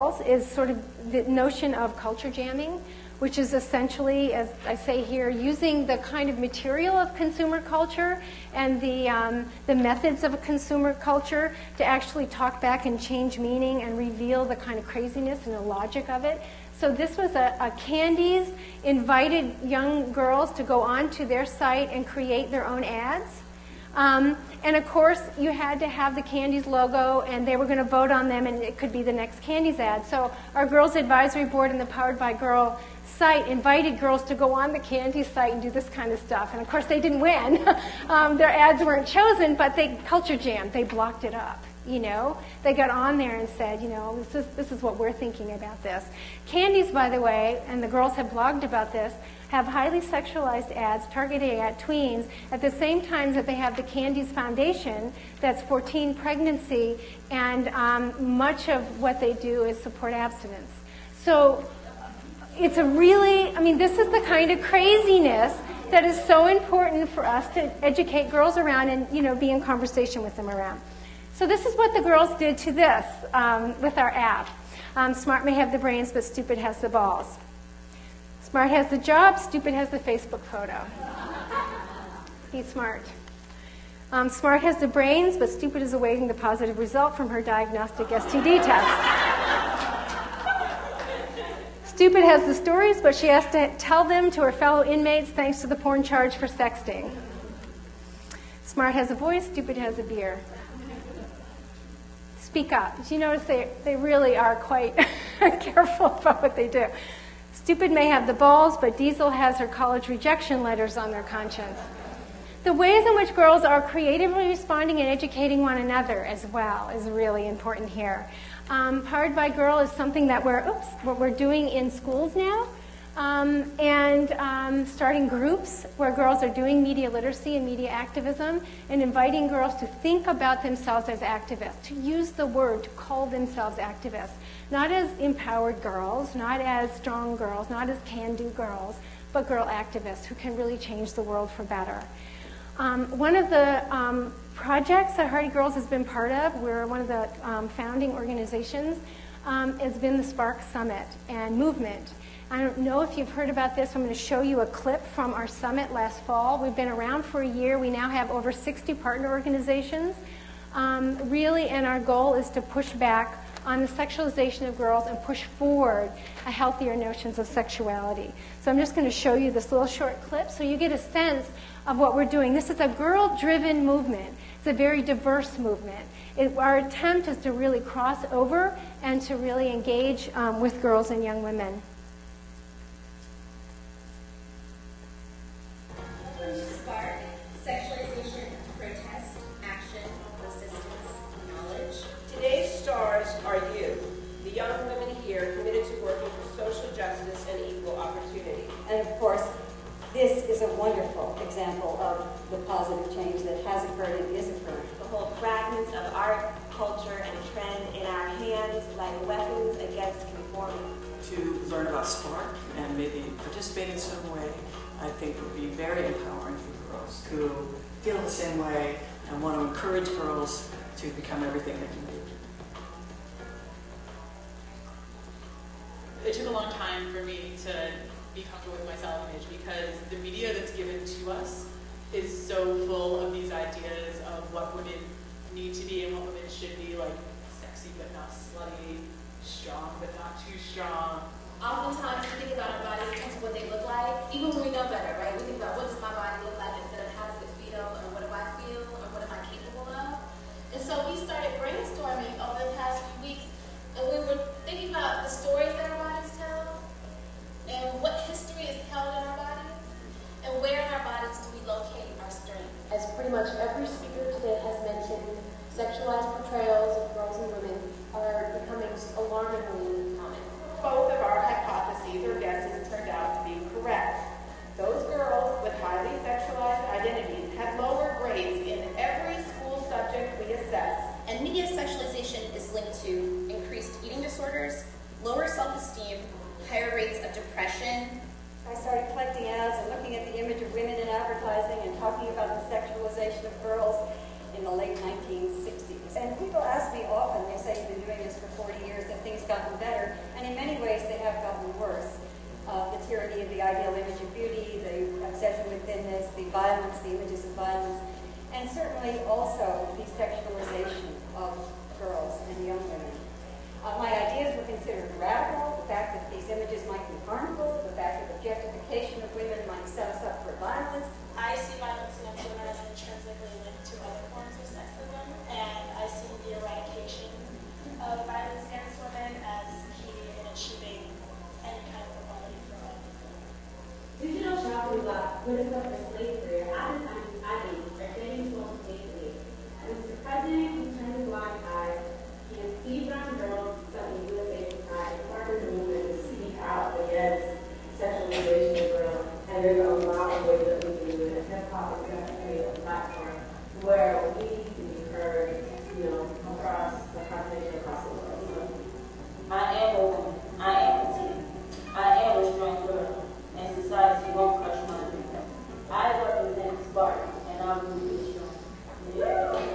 is sort of the notion of culture jamming, which is essentially, as I say here, using the kind of material of consumer culture and the methods of a consumer culture to actually talk back and change meaning and reveal the kind of craziness and the logic of it. So this was a Candies invited young girls to go onto their site and create their own ads. And of course, you had to have the Candies logo, and they were going to vote on them, and it could be the next Candies ad. So our Girls Advisory Board and the Powered by Girl site invited girls to go on the Candies site and do this kind of stuff. And of course, they didn't win. Their ads weren't chosen, but they culture jammed. They blocked it up. You know, they got on there and said, you know, this is what we're thinking about this. Candies, by the way, and the girls have blogged about this, have highly sexualized ads targeted at tweens at the same time that they have the Candies Foundation that's for teen pregnancy, and much of what they do is support abstinence. So it's a really, I mean, this is the kind of craziness that is so important for us to educate girls around and, you know, be in conversation with them around. So this is what the girls did to this with our app. Smart may have the brains, but stupid has the balls. Smart has the job, stupid has the Facebook photo. Be smart. Smart has the brains, but stupid is awaiting the positive result from her diagnostic STD test. Stupid has the stories, but she has to tell them to her fellow inmates thanks to the porn charge for sexting. Smart has a voice, stupid has a beer. Speak up. Did you notice they really are quite careful about what they do? Stupid may have the balls, but Diesel has her college rejection letters on their conscience. The ways in which girls are creatively responding and educating one another as well is really important here. Powered by Girl is something that what we're doing in schools now, and starting groups where girls are doing media literacy and media activism and inviting girls to think about themselves as activists, to use the word, to call themselves activists, not as empowered girls, not as strong girls, not as can-do girls, but girl activists who can really change the world for better. One of the projects that Hardy Girls has been part of, we're one of the founding organizations, has been the Spark Summit and movement. I don't know if you've heard about this. I'm going to show you a clip from our summit last fall. We've been around for a year. We now have over 60 partner organizations. Really, and our goal is to push back on the sexualization of girls and push forward a healthier notions of sexuality. So I'm just going to show you this little short clip so you get a sense of what we're doing. This is a girl-driven movement. It's a very diverse movement. Our attempt is to really cross over and to really engage with girls and young women. Spark, sexualization, protest, action, resistance, knowledge. Today's stars are you, the young women here committed to working for social justice and equal opportunity. And of course, this is a wonderful example of the positive change that has occurred and is occurring. To hold fragments of art, culture, and trend in our hands like weapons against conformity. To learn about Spark and maybe participate in some way, I think would be very empowering for girls who feel the same way and want to encourage girls to become everything they can be. It took a long time for me to be comfortable with my self-image because the media that's given to us is so full of these ideas of what women need to be and what women should be, like sexy but not slutty, strong but not too strong. Oftentimes we think about our bodies in terms of what they look like, even when we know better, right? We think about what does my body look like instead of how does it feel, or what do I feel, or what am I capable of? And so we started brainstorming over the past few weeks, and we were thinking about the stories that our bodies tell, and what history is held in our bodies, and where in our bodies do we locate our strength. As pretty much every speaker today has mentioned, sexualized portrayals of girls and women are becoming alarmingly common. Both of our hypotheses or guesses turned out to be correct. Those girls with highly sexualized identities had lower grades in every school subject we assessed. And media sexualization is linked to increased eating disorders, lower self-esteem, higher rates of depression. I started collecting ads and looking at the image of women in advertising and talking about the sexualization of girls. in the late 1960s. And people ask me often, they say you've been doing this for 40 years, have things gotten better? And in many ways they have gotten worse. The tyranny of the ideal image of beauty, the obsession with thinness, the violence, the images of violence, and certainly also the sexualization of girls and young women. My ideas were considered radical, the fact that these images might be harmful, the fact that objectification of women might set us up for violence. I see violence against women as intrinsically linked to other forms of sexism, and I see the eradication of violence against women as key in achieving any kind of equality for all. Digital travel law put us up for slave career. I think are getting so safely. Mr. President, he turned a blind eye. He has Steve Brown girls selling USA pride, partners the movement to speak out against sexualization of girls. And there's a lot of ways that we can do it. Hip-hop is going to create a platform where we can be heard, across the nation, across the world. So, I am a woman. I am petite. I am a strong girl. And society won't crush my dream. I represent Spark, and I will be strong. Yeah.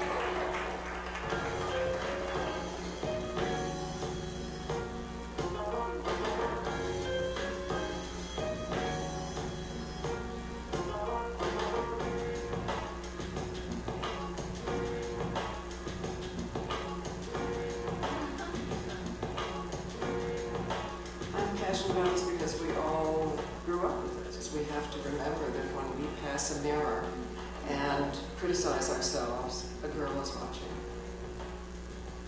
About this because we all grew up with it. We have to remember that when we pass a mirror and criticize ourselves, a girl is watching.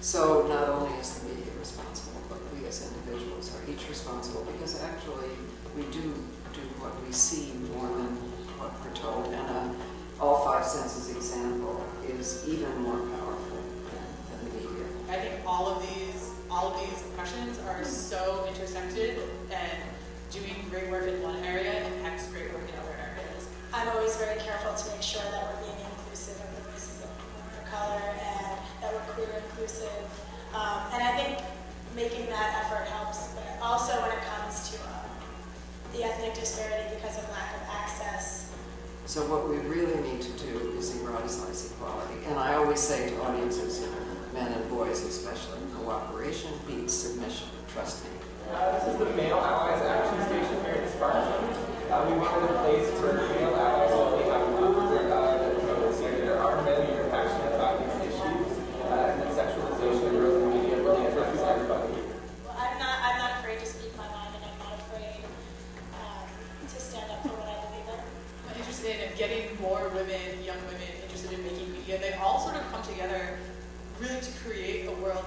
So not only is the media responsible, but we as individuals are each responsible because actually we do what we see more than what we're told. And all five senses example is even more powerful than the media. I think all of these impressions are so intersected, and doing great work in one area impacts great work in other areas. I'm always very careful to make sure that we're being inclusive of the voices of people of color and that we're queer inclusive. And I think making that effort helps, but also when it comes to the ethnic disparity because of lack of access. So what we really need to do is erotize equality. And I always say to audiences, men and boys especially, cooperation beats submission. Trust me. This is the Male Allies Action Station here at Spartan. We wanted a place for male allies only have food that promotes that there are men who are passionate about these issues, and that sexualization of girls in the media really affects everybody. Well, I'm not afraid to speak my mind, and I'm not afraid to stand up for what I believe in. I'm interested in getting more women, young women, interested in making media. They all sort of come together really to create a world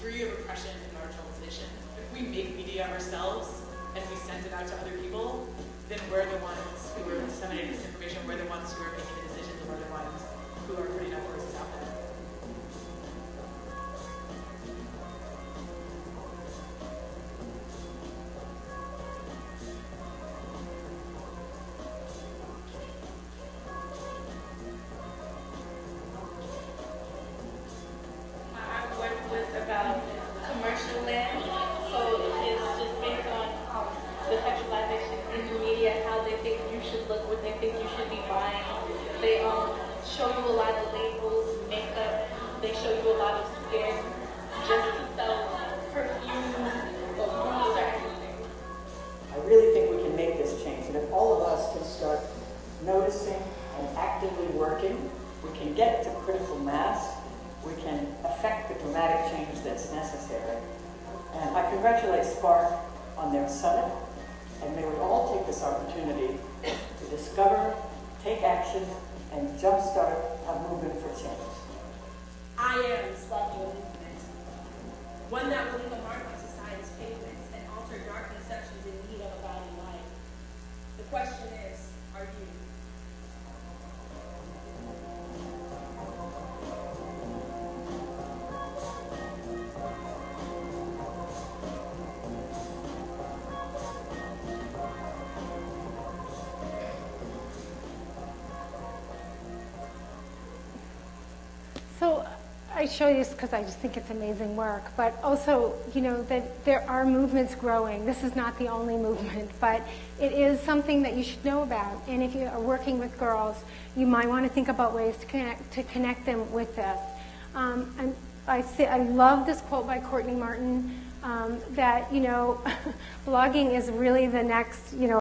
free of oppression and marginalization. If we make media ourselves and we send it out to other people, then we're the ones who are disseminating this information, we're the ones who are making the decisions, and we're the ones who are putting our voices out there. About commercial land, so it's just based on the sexualization in the media, how they think you should look, what they think you should be buying. They show you a lot of labels, makeup, they show you a lot of skin, just to sell perfume or clothes or anything. I really think we can make this change, and if all of us can start noticing and actively working, we can get to critical mass. We can affect the dramatic change that's necessary. And I congratulate Spark on their summit, and may we all take this opportunity to discover, take action, and jumpstart a movement for change. I am sparking a movement, one that will leave a mark on society's pavements and alter dark conceptions in need of a body life. The question is, are you? So I I show you this because I just think it's amazing work, but also, you know, that there are movements growing. This is not the only movement, but it is something that you should know about. And if you are working with girls, you might want to think about ways to connect them with this. I love this quote by Courtney Martin, that, you know, blogging is really the next, you know,